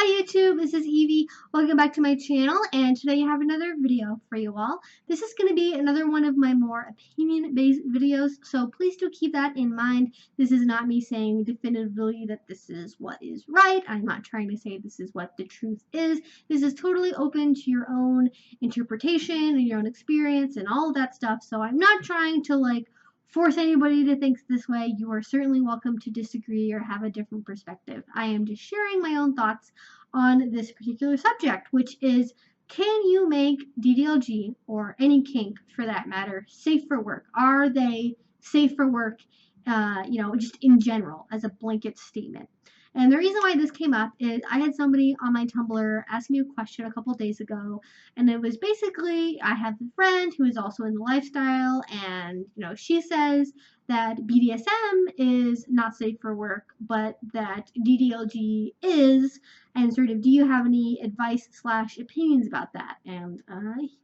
Hi YouTube, this is Evie. Welcome back to my channel, and today I have another video for you all. This is going to be another one of my more opinion-based videos, so please do keep that in mind. This is not me saying definitively that this is what is right. I'm not trying to say this is what the truth is. This is totally open to your own interpretation and your own experience and all of that stuff, so I'm not trying to force anybody to think this way. You are certainly welcome to disagree or have a different perspective. I am just sharing my own thoughts on this particular subject, which is, can you make DDLG, or any kink for that matter, safe for work? Are they safe for work, just in general, as a blanket statement? And the reason why this came up is I had somebody on my Tumblr ask me a question a couple days ago, and it was basically, I have a friend who is also in the lifestyle, and she says that BDSM is not safe for work, but that DDLG is, and sort of, do you have any advice / opinions about that? And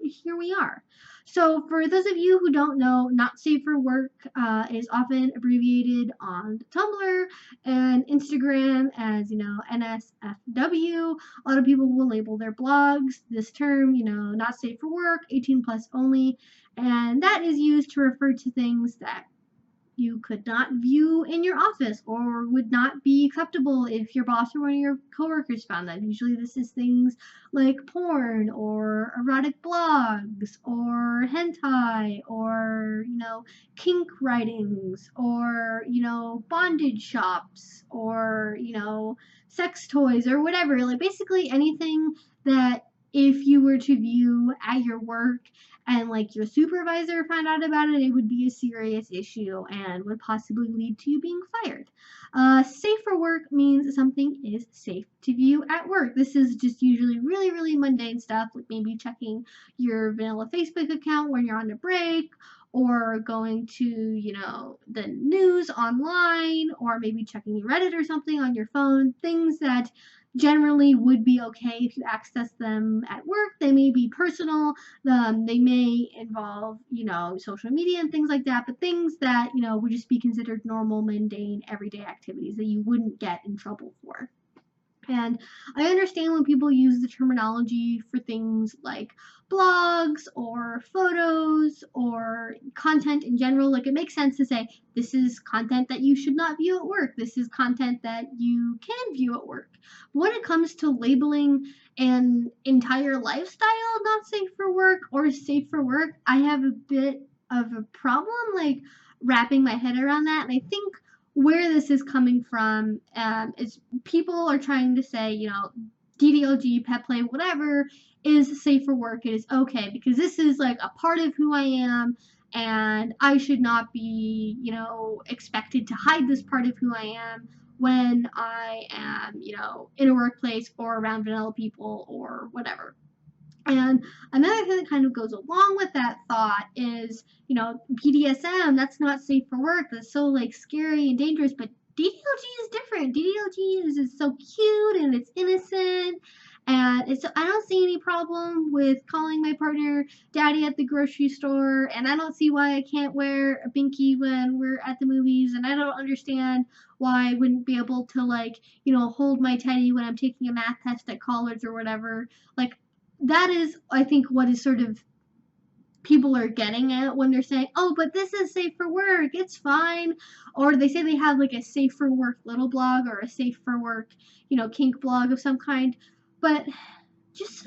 here we are. So for those of you who don't know, not safe for work is often abbreviated on Tumblr and Instagram as, NSFW. A lot of people will label their blogs this term, not safe for work, 18+ only, and that is used to refer to things that you could not view in your office or would not be acceptable if your boss or one of your coworkers found that. Usually this is things like porn or erotic blogs or hentai or, kink writings or, bondage shops or, sex toys or whatever. Basically anything that if you were to view at your work and your supervisor found out about it, it would be a serious issue and would possibly lead to you being fired. Safe for work means something is safe to view at work. This is just usually really, really mundane stuff, like maybe checking your vanilla Facebook account when you're on a break, or going to, the news online, or maybe checking Reddit or something on your phone, things that generally would be okay if you access them at work. They may be personal, they may involve, social media and things like that, but things that, would just be considered normal, mundane, everyday activities that you wouldn't get in trouble for. And I understand when people use the terminology for things like blogs or photos or content in general. It makes sense to say, this is content that you should not view at work. This is content that you can view at work. But when it comes to labeling an entire lifestyle not safe for work or safe for work, I have a bit of a problem, wrapping my head around that. And I think where this is coming from is people are trying to say, DDLG, pet play, whatever, is safe for work. It is okay because this is a part of who I am, and I should not be, expected to hide this part of who I am when I am, in a workplace or around vanilla people or whatever. And another thing that kind of goes along with that thought is, BDSM, that's not safe for work. That's so scary and dangerous, but DDLG is different. DDLG is so cute and it's innocent, and I don't see any problem with calling my partner daddy at the grocery store, and I don't see why I can't wear a binky when we're at the movies, and I don't understand why I wouldn't be able to hold my teddy when I'm taking a math test at college or whatever. That is, I think, what is sort of people are getting at when they're saying, oh, but this is safe for work, it's fine. Or they say they have a safe for work little blog or a safe for work, kink blog of some kind. But just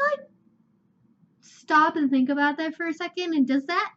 stop and think about that for a second. And does that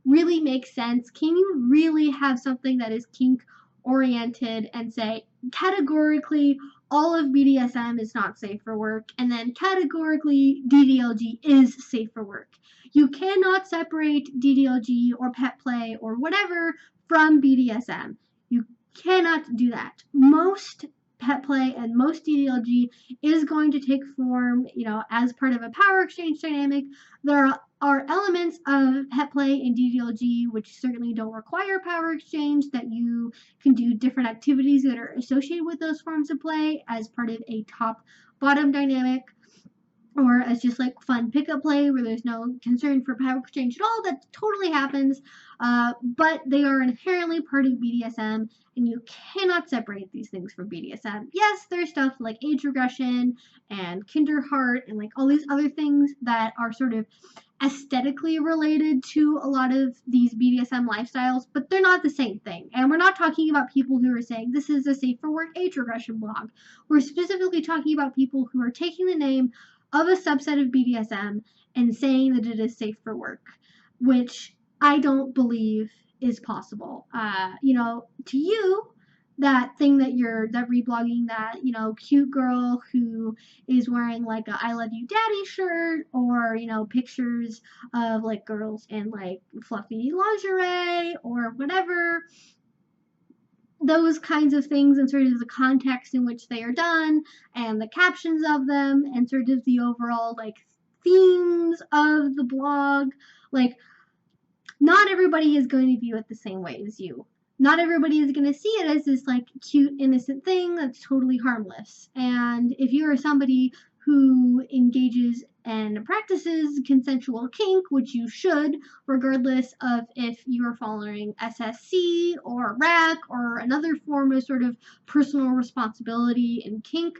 really make sense? Can you really have something that is kink oriented and say categorically all of BDSM is not safe for work, and then categorically DDLG is safe for work? You cannot separate DDLG or pet play or whatever from BDSM. You cannot do that. Most pet play and most DDLG is going to take form, as part of a power exchange dynamic. There are elements of pet play and DDLG which certainly don't require power exchange, that you can do different activities that are associated with those forms of play as part of a top-bottom dynamic. or as just like fun pickup play where there's no concern for power exchange at all. That totally happens, but they are inherently part of BDSM, and you cannot separate these things from BDSM. Yes, there's stuff like age regression and Kinderheart and like all these other things that are sort of aesthetically related to a lot of these BDSM lifestyles, but they're not the same thing. And we're not talking about people who are saying this is a safe for work age regression blog. We're specifically talking about people who are taking the name of a subset of BDSM and saying that it is safe for work, which I don't believe is possible. To you, that thing that reblogging, that, cute girl who is wearing like a I love you daddy shirt, or, pictures of like girls in like fluffy lingerie or whatever, those kinds of things, and sort of the context in which they are done and the captions of them and sort of the overall like themes of the blog, like not everybody is going to view it the same way as you. Not everybody is going to see it as this like cute innocent thing that's totally harmless. And if you are somebody who engages and practices consensual kink, which you should, regardless of if you are following SSC or RAC or another form of sort of personal responsibility in kink,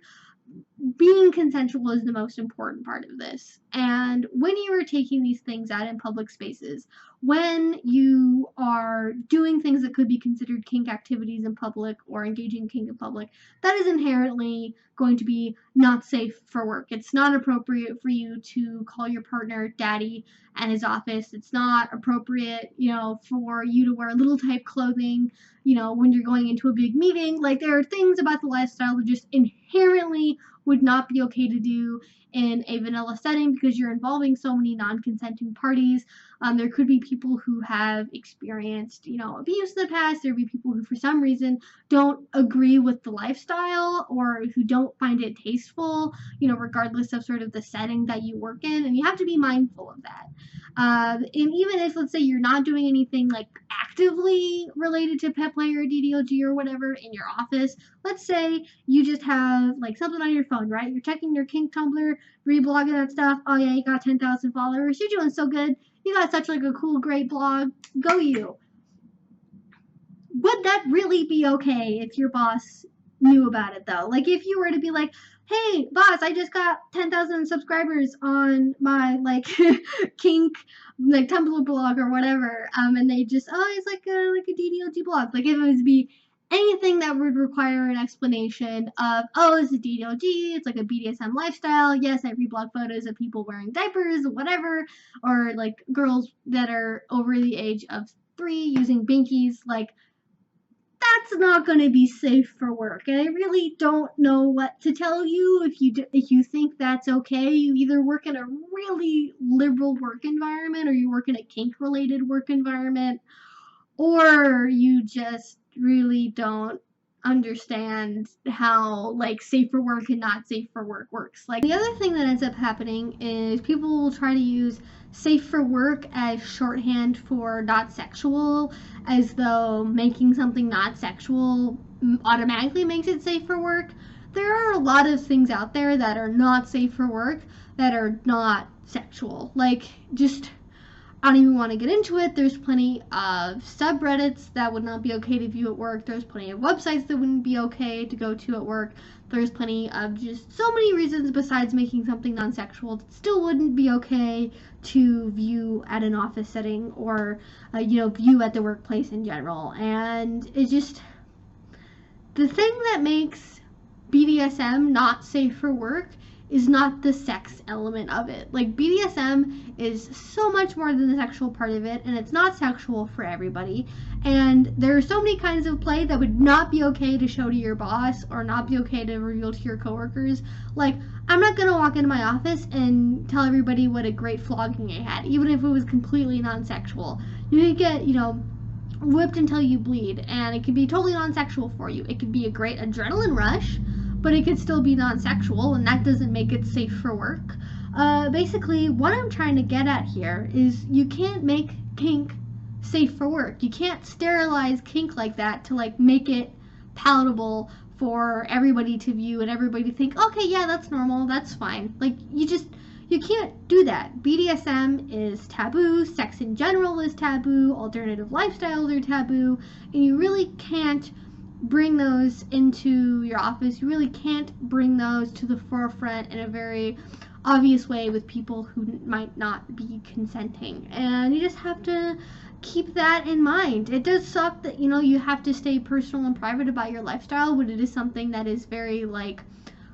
being consensual is the most important part of this. And when you are taking these things out in public spaces, when you are doing things that could be considered kink activities in public or engaging kink in public, that is inherently going to be not safe for work. It's not appropriate for you to call your partner daddy at his office. It's not appropriate, for you to wear little type clothing, when you're going into a big meeting. Like, there are things about the lifestyle that just inherently would not be okay to do in a vanilla setting because you're involving so many non-consenting parties. There could be people who have experienced, abuse in the past. There would be people who, for some reason, don't agree with the lifestyle or who don't find it tasteful, regardless of sort of the setting that you work in. And you have to be mindful of that. And even if, let's say, you're not doing anything like actively related to pet play or DDLG or whatever in your office, let's say you just have like something on your phone, right? You're checking your Kink Tumblr, reblogging that stuff. Oh yeah, you got 10,000 followers. You're doing so good. You got such like a cool, great blog. Go you. Would that really be okay if your boss knew about it though? Like if you were to be like, hey boss, I just got 10,000 subscribers on my like kink like Tumblr blog or whatever, and they just, oh, it's like a DDLG blog. Like if it was be anything that would require an explanation of, oh, it's a DDLG, it's like a BDSM lifestyle. Yes, I reblog photos of people wearing diapers or whatever, or like girls that are over the age of 3 using binkies. Like, that's not going to be safe for work. And I really don't know what to tell you. If you think that's okay, you either work in a really liberal work environment, or you work in a kink-related work environment, or you just really don't understand how like safe for work and not safe for work works. Like, the other thing that ends up happening is people will try to use safe for work as shorthand for not sexual, as though making something not sexual automatically makes it safe for work. There are a lot of things out there that are not safe for work that are not sexual. Like, just, I don't even want to get into it. There's plenty of subreddits that would not be okay to view at work. There's plenty of websites that wouldn't be okay to go to at work. There's plenty of just so many reasons besides making something non-sexual that still wouldn't be okay to view at an office setting, or, view at the workplace in general. And it's just, the thing that makes BDSM not safe for work is not the sex element of it. Like, BDSM is so much more than the sexual part of it, and it's not sexual for everybody. And there are so many kinds of play that would not be okay to show to your boss or not be okay to reveal to your coworkers. Like, I'm not gonna walk into my office and tell everybody what a great flogging I had, even if it was completely non-sexual. You could get, whipped until you bleed, and it could be totally non-sexual for you. It could be a great adrenaline rush, but it could still be non-sexual, and that doesn't make it safe for work. Basically, what I'm trying to get at here is you can't make kink safe for work. You can't sterilize kink like that to like make it palatable for everybody to view and everybody to think, okay, yeah, that's normal, that's fine. Like, you can't do that. BDSM is taboo, sex in general is taboo, alternative lifestyles are taboo, and you really can't bring those into your office. You really can't bring those to the forefront in a very obvious way with people who might not be consenting. And you just have to keep that in mind. It does suck that, you know, you have to stay personal and private about your lifestyle when it is something that is very, like,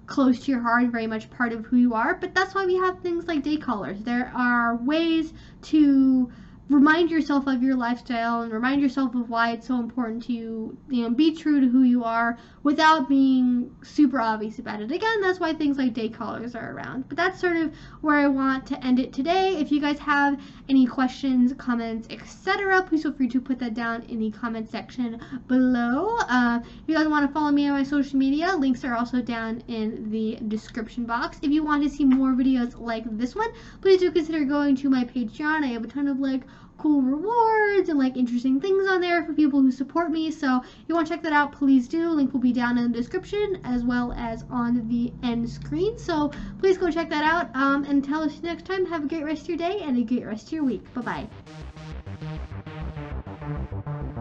close to your heart and very much part of who you are, but that's why we have things like day callers. There are ways to remind yourself of your lifestyle and remind yourself of why it's so important to you, be true to who you are without being super obvious about it. Again, that's why things like day callers are around. But that's sort of where I want to end it today. If you guys have any questions, comments, etc., please feel free to put that down in the comment section below. If you guys want to follow me on my social media, links are also down in the description box. If you want to see more videos like this one, please do consider going to my Patreon. I have a ton of like cool rewards and like interesting things on there for people who support me, so if you want to check that out, please do. Link will be down in the description as well as on the end screen, so please go check that out. Until next time, have a great rest of your day and a great rest of your week. Bye bye.